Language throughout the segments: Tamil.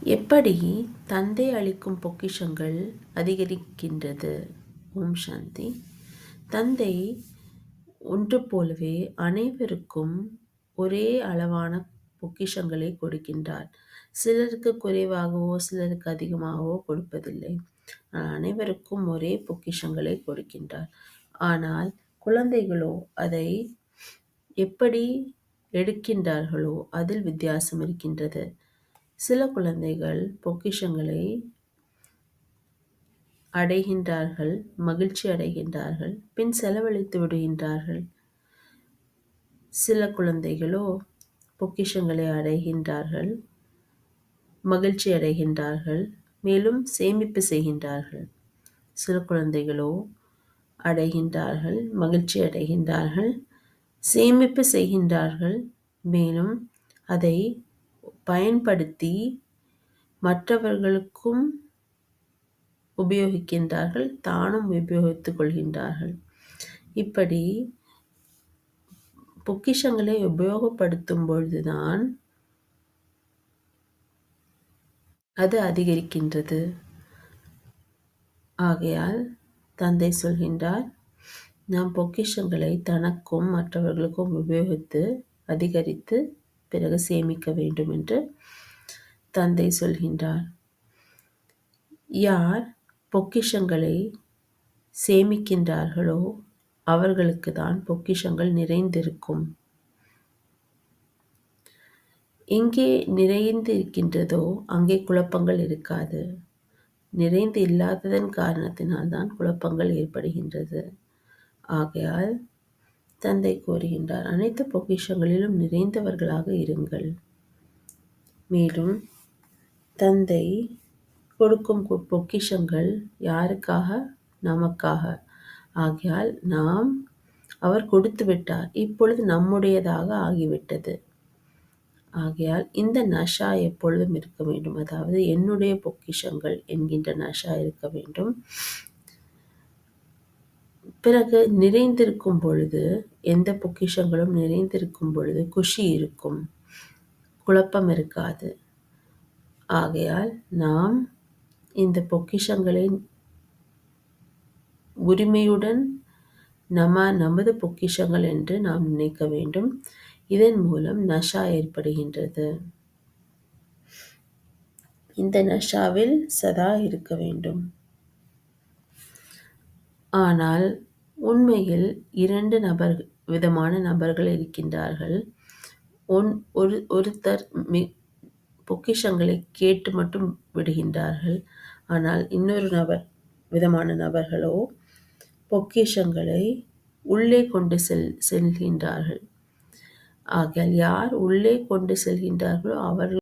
எப்படி தந்தை அளிக்கும் பொக்கிஷங்கள் அதிகரிக்கின்றது? ஓம் சாந்தி. தந்தை ஒன்று போலவே அனைவருக்கும் ஒரே அளவான பொக்கிஷங்களை கொடுக்கின்றார். சிலருக்கு குறைவாகவோ சிலருக்கு அதிகமாகவோ கொடுப்பதில்லை. அனைவருக்கும் ஒரே பொக்கிஷங்களை கொடுக்கின்றார். ஆனால் குழந்தைகளோ அதை எப்படி எடுக்கின்றார்களோ அதில் வித்தியாசம் இருக்கின்றது. சில குழந்தைகள் பொக்கிஷங்களை அடைகின்றார்கள், மகிழ்ச்சி அடைகின்றார்கள், பின் செலவழித்து விடுகின்றார்கள். சில குழந்தைகளோ பொக்கிஷங்களை அடைகின்றார்கள், மகிழ்ச்சி அடைகின்றார்கள், மேலும் சேமிப்பு செய்கின்றார்கள். சில குழந்தைகளோ அடைகின்றார்கள், மகிழ்ச்சி அடைகின்றார்கள், சேமிப்பு செய்கின்றார்கள், மேலும் அதை பயன்படுத்தி மற்றவர்களுக்கும் உபயோகிக்கின்றார்கள், தானும் உபயோகித்துக் கொள்கின்றார்கள். இப்படி பொக்கிஷங்களை உபயோகப்படுத்தும் பொழுதுதான் அது அதிகரிக்கின்றது. ஆகையால் தந்தை சொல்கின்றார், நாம் பொக்கிஷங்களை தனக்கும் மற்றவர்களுக்கும் உபயோகித்து அதிகரித்து பிறகு சேமிக்க வேண்டும் என்று தந்தை சொல்கின்றார். யார் பொக்கிஷங்களை சேமிக்கின்றார்களோ அவர்களுக்கு தான் பொக்கிஷங்கள் நிறைந்திருக்கும். எங்கே நிறைந்து இருக்கின்றதோ அங்கே குழப்பங்கள் இருக்காது. நிறைந்து இல்லாததன் காரணத்தினால்தான் குழப்பங்கள் ஏற்படுகின்றது. ஆகையால் தந்தை கூறுகின்றார், அனைத்து பொக்கிஷங்களிலும் நிறைந்தவர்களாக இருங்கள். மேலும் தந்தை கொடுக்கும் பொக்கிஷங்கள் யாருக்காக? நமக்காக. ஆகையால் அவர் கொடுத்து விட்டார், இப்பொழுது நம்முடையதாக ஆகிவிட்டது. ஆகையால் இந்த நஷா எப்பொழுதும் இருக்க வேண்டும். அதாவது என்னுடைய பொக்கிஷங்கள் என்கின்ற நஷா இருக்க வேண்டும். பிறகு நிறைந்திருக்கும் பொழுது, எந்த பொக்கிஷங்களும் நிறைந்திருக்கும் பொழுது குஷி இருக்கும், குழப்பம் இருக்காது. ஆகையால் நாம் இந்த பொக்கிஷங்களை உரிமையுடன் நமது பொக்கிஷங்கள் என்று நாம் நினைக்க வேண்டும். இதன் மூலம் நஷா ஏற்படுகின்றது. இந்த நஷாவில் சதா இருக்க வேண்டும். ஆனால் உண்மையில் 2 விதமான நபர்கள் இருக்கின்றார்கள். ஒருத்தர் பொக்கிஷங்களை கேட்டு மட்டும் விடுகின்றார்கள். ஆனால் இன்னொரு விதமான நபர்களோ பொக்கிஷங்களை உள்ளே கொண்டு செல்கின்றார்கள். ஆகையால் யார் உள்ளே கொண்டு செல்கின்றார்களோ அவர்கள்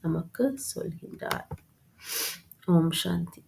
நமக்கு சொல்கின்றார். ஓம் சாந்தி.